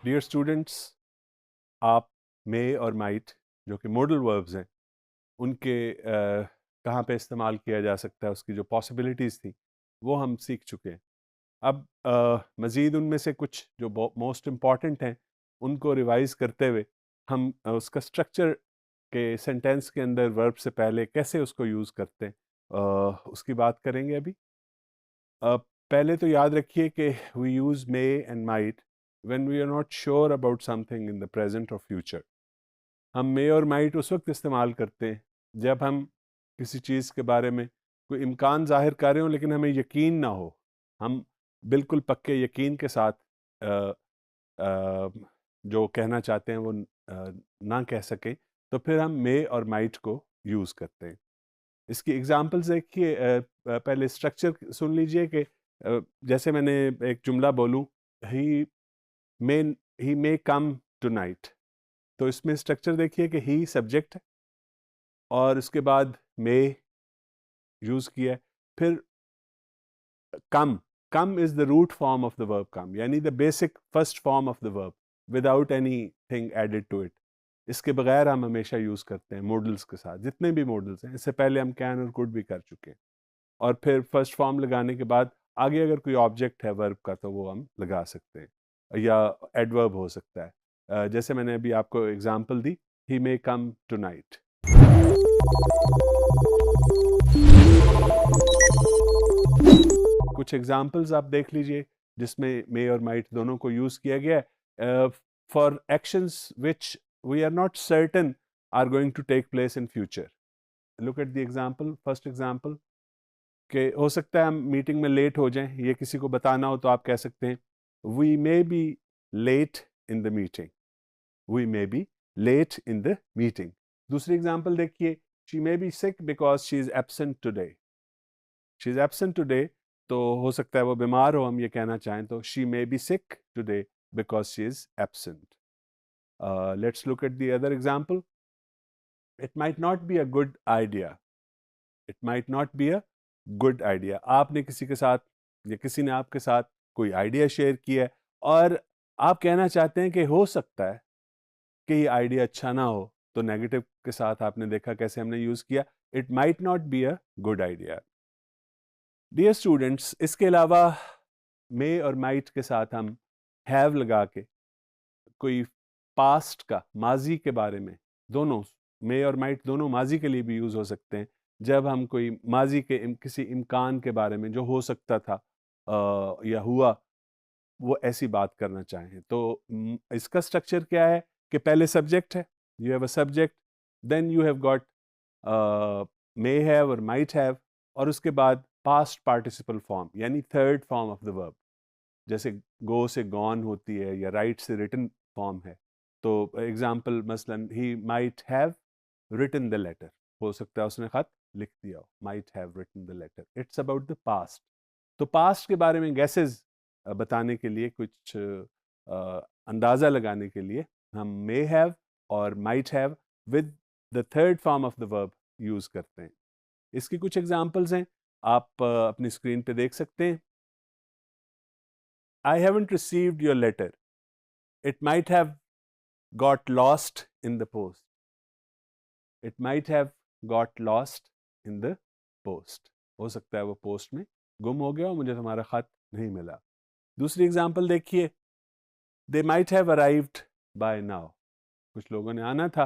Dear students, आप मे और might जो कि मॉडल वर्ब्स हैं उनके कहाँ पे इस्तेमाल किया जा सकता है, उसकी जो पॉसिबिलिटीज़ थी वो हम सीख चुके हैं। अब मज़ीद उनमें से कुछ जो मोस्ट इम्पॉर्टेंट हैं उनको रिवाइज करते हुए हम उसका स्ट्रक्चर के सेंटेंस के अंदर वर्ब से पहले कैसे उसको यूज़ करते हैं उसकी बात करेंगे अभी। अ, पहले तो याद रखिए कि we use may and might when we are not sure about something in the present और फ्यूचर। हम मे और माइट उस वक्त इस्तेमाल करते हैं जब हम किसी चीज़ के बारे में कोई इम्कान ज़ाहिर कर रहे हो लेकिन हमें यकीन ना हो, हम बिल्कुल पक्के यकीन के साथ अ, अ, जो कहना चाहते हैं वो ना कह सकें, तो फिर हम मे और माइट को यूज़ करते हैं। इसकी एग्जांपल्स देखिए। पहले स्ट्रक्चर सुन लीजिए कि जैसे मैंने एक जुमला बोलूं, ही मे ही मे कम टुनाइट, तो इसमें स्ट्रक्चर देखिए कि ही सब्जेक्ट है और उसके बाद मे यूज़ किया है। फिर come, come is the root form of the verb come, यानी the basic first form of the verb without anything added to it. इसके बगैर हम हमेशा यूज़ करते हैं मॉडल्स के साथ, जितने भी मॉडल्स हैं। इससे पहले हम कैन और कुड भी कर चुके हैं। और फिर फर्स्ट फॉर्म लगाने के बाद आगे अगर कोई ऑब्जेक्ट है वर्ब का तो वो हम लगा सकते हैं, या एडवर्ब हो सकता है। जैसे मैंने अभी आपको एग्जांपल दी, ही मे कम टुनाइट। कुछ एग्जांपल्स आप देख लीजिए जिसमें मे और माइट दोनों को यूज किया गया है for actions which we are not certain are going to take place in future. Look at the example, first example कि हो सकता है हम मीटिंग में लेट हो जाएं, ये किसी को बताना हो तो आप कह सकते हैं we may be late in the meeting, we may be late in the meeting. दूसरी एग्जांपल देखिए, she may be sick because she is absent today, she is absent today, तो हो सकता है वो बीमार हो, हम ये कहना चाहें तो she may be sick today because she is absent. Let's look at the other example, it might not be a good idea, it might not be a good idea. आपने किसी के साथ या किसी ने आपके साथ कोई आइडिया शेयर किया है और आप कहना चाहते हैं कि हो सकता है कि ये आइडिया अच्छा ना हो, तो नेगेटिव के साथ आपने देखा कैसे हमने यूज किया, it might not be a good idea. Dear students, इसके अलावा मे और माइट के साथ हम हैव लगा के कोई पास्ट का, माजी के बारे में, दोनों मे और माइट दोनों माजी के लिए भी यूज़ हो सकते हैं। जब हम कोई माजी के किसी इम्कान के बारे में जो हो सकता था या हुआ, वो ऐसी बात करना चाहें तो इसका स्ट्रक्चर क्या है कि पहले सब्जेक्ट है, you have a subject, then you have got may have और माइट हैव, और उसके बाद पास्ट पार्टिसिपल फॉर्म यानी third form of the verb. जैसे गो से गॉन होती है या राइट से रिटन फॉर्म है, तो एग्जाम्पल मसलन he might have written the letter, हो सकता है उसने खत लिख दिया हो, might have written the letter, it's about the past. तो पास्ट के बारे में गैसेस बताने के लिए, कुछ अंदाज़ा लगाने के लिए हम मे हैव और might have with the third form of the verb use करते हैं। इसकी कुछ एग्जांपल्स हैं, आप अपनी स्क्रीन पे देख सकते हैं। I haven't received your letter. It might have got lost in the post. It might have got lost in the post. हो सकता है वो पोस्ट में गुम हो गया और मुझे तुम्हारा खत नहीं मिला। दूसरी एग्जांपल देखिए, they might have arrived by now. कुछ लोगों ने आना था,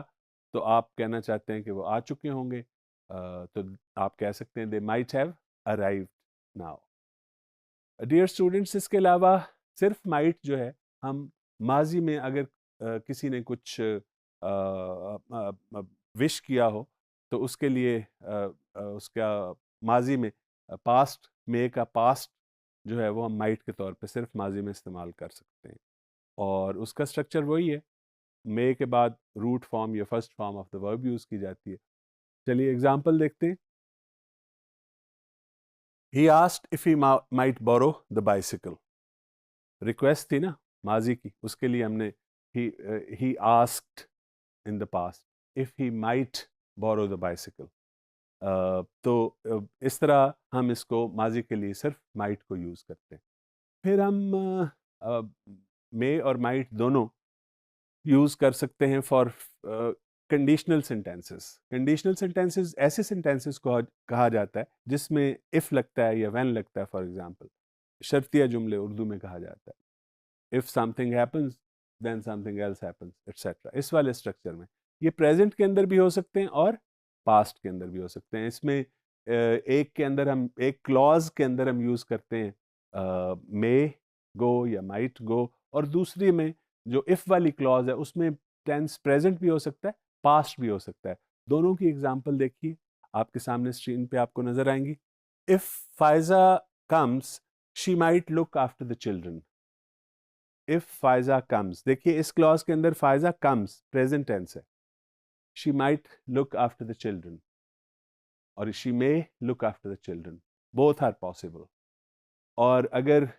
तो आप कहना चाहते हैं कि वो आ चुके होंगे, तो आप कह सकते हैं they might have arrived now. Dear students, इसके अलावा सिर्फ माइट जो है, हम माजी में अगर किसी ने कुछ विश किया हो तो उसके लिए उसका माजी में पास्ट, मे का पास्ट जो है वो हम माइट के तौर पे सिर्फ माजी में इस्तेमाल कर सकते हैं, और उसका स्ट्रक्चर वही है, मे के बाद रूट फॉर्म या first form of the verb use की जाती है। चलिए एग्जांपल देखते हैं। He asked if he might borrow the bicycle, request थी ना माजी की, उसके लिए हमने he asked in the past if he might borrow the bicycle. तो इस तरह हम इसको माजी के लिए सिर्फ माइट को यूज़ करते हैं। फिर हम मे और माइट दोनों यूज कर सकते हैं for conditional sentences. Conditional sentences ऐसे सेंटेंसेस को कहा जाता है जिसमें इफ लगता है या व्हेन लगता है। फॉर एग्जांपल शर्तिया जुमले उर्दू में कहा जाता है, if something happens then something else happens etcetera. इस वाले स्ट्रक्चर में ये प्रेजेंट के अंदर भी हो सकते हैं और पास्ट के अंदर भी हो सकते हैं। इसमें एक के अंदर हम एक क्लॉज के अंदर हम यूज करते हैं मे गो या माइट गो, और दूसरी में जो इफ वाली क्लॉज है उसमें टेंस प्रेजेंट भी हो सकता है, पास्ट भी हो सकता है। दोनों की एग्जांपल देखिए, आपके सामने स्क्रीन पे आपको नजर आएंगी। If Faiza comes she might look after the children. If Faiza comes, देखिए इस क्लॉज के अंदर फायजा कम्स प्रेजेंट टेंस है, she might look after the children और she may look after the children, both are possible. और अगर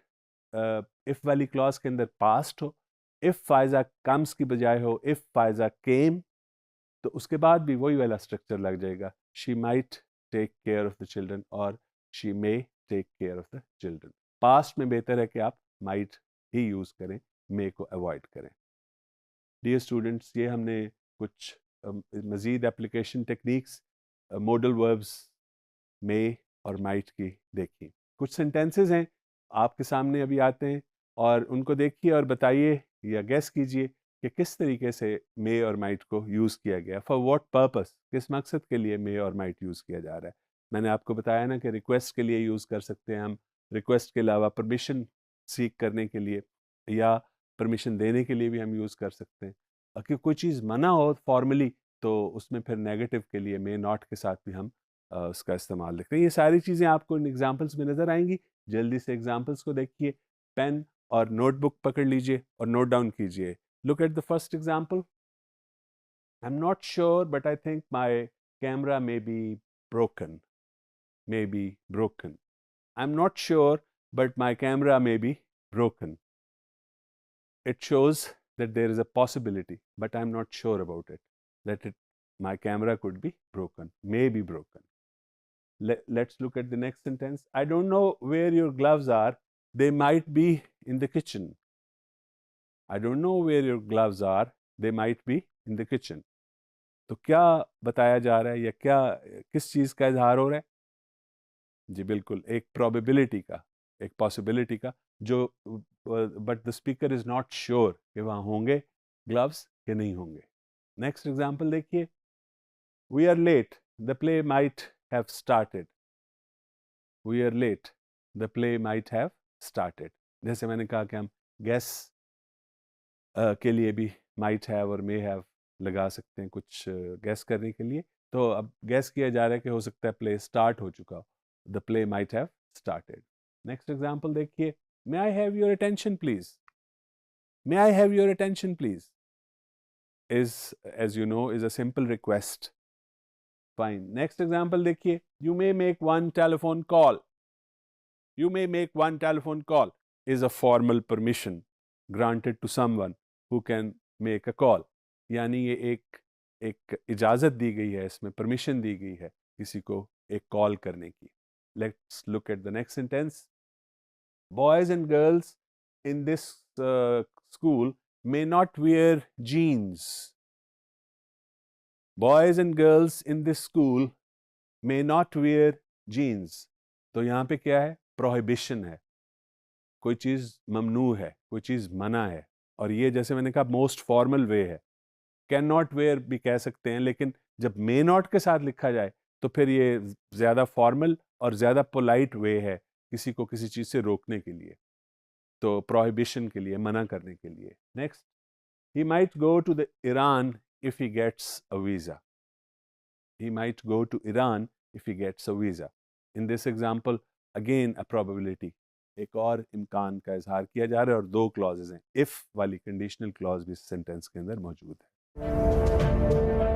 इफ वाली क्लॉज के अंदर पास्ट हो, इफ फायजा कम्स की बजाय हो इफ फायजा केम, तो उसके बाद भी वही वाला स्ट्रक्चर लग जाएगा, she might take care of the children और she may take care of the children. Past में बेहतर है कि आप माइट ही यूज करें, मे को अवॉइड करें। डियर स्टूडेंट्स, ये हमने कुछ मजीद एप्लीकेशन टेक्निक्स मॉडल वर्ब्स मे और माइट की देखी। कुछ सेंटेंसेस हैं आपके सामने अभी आते हैं, और उनको देखिए और बताइए या गेस कीजिए कि किस तरीके से मे और माइट को यूज़ किया गया, फॉर व्हाट पर्पस, किस मकसद के लिए मे और माइट यूज़ किया जा रहा है। मैंने आपको बताया ना कि रिक्वेस्ट के लिए यूज़ कर सकते हैं हम, रिक्वेस्ट के अलावा परमिशन सीख करने के लिए या परमिशन देने के लिए भी हम यूज़ कर सकते हैं। कि कोई चीज़ मना हो फॉर्मली तो उसमें फिर नेगेटिव के लिए मे नॉट के साथ भी हम उसका इस्तेमाल देखते हैं। ये सारी चीज़ें आपको इन एग्जाम्पल्स में नज़र आएंगी। जल्दी से एग्जाम्पल्स को देखिए, पेन और नोटबुक पकड़ लीजिए और नोट डाउन कीजिए। Look at the first example. I am not sure but I think my camera may be broken, may be broken. I'm not sure, but my camera may be broken. It shows that there is a possibility, but I'm not sure about it, that my camera could be broken, may be broken. Let's look at the next sentence. I don't know where your gloves are. They might be in the kitchen. I don't know where your gloves are. They might be in the kitchen. तो क्या बताया जा रहा है या क्या किस चीज़ का इजहार हो रहा है? जी बिल्कुल, एक प्रोबेबिलिटी का, एक पॉसिबिलिटी का, जो but the speaker is not sure कि वहाँ होंगे ग्लव्स कि नहीं होंगे। नेक्स्ट एग्जांपल देखिए। We are late, the play might have started. We are late, the play might have started. जैसे मैंने कहा कि हम गैस के लिए भी माइट हैव और मे हैव लगा सकते हैं कुछ गैस करने के लिए। तो अब गैस किया जा रहा है कि हो सकता है प्ले स्टार्ट हो चुका हो, the play might have started. Next example देखिए। May I have your attention please. May I have your attention please is, as you know, is a simple request. Fine. Next example देखिए। You may make one telephone call. You may make one telephone call is a formal permission granted to someone who can make a call. यानी ये एक इजाज़त दी गई है, इसमें permission दी गई है किसी को एक कॉल करने की। Let's look at the next sentence. Boys and girls in this school may not wear jeans. Boys and girls in this school may not wear jeans. तो यहाँ पे क्या है? प्रोहिबिशन है, कोई चीज़ ममनू है, कोई चीज़ मना है। और ये जैसे मैंने कहा मोस्ट फॉर्मल वे है, कैन नॉट वेयर भी कह सकते हैं, लेकिन जब मे नॉट के साथ लिखा जाए तो फिर ये ज़्यादा फॉर्मल और ज़्यादा पोलाइट वे है किसी को किसी चीज़ से रोकने के लिए, तो प्रोहिबिशन के लिए, मना करने के लिए। Next, he might go to the Iran if he gets a visa. He might go to Iran if he gets a visa. In this example, again a probability, एक और इम्कान का इजहार किया जा रहा है, और दो क्लॉजेज हैं, इफ वाली कंडीशनल क्लॉज भी सेंटेंस के अंदर मौजूद है।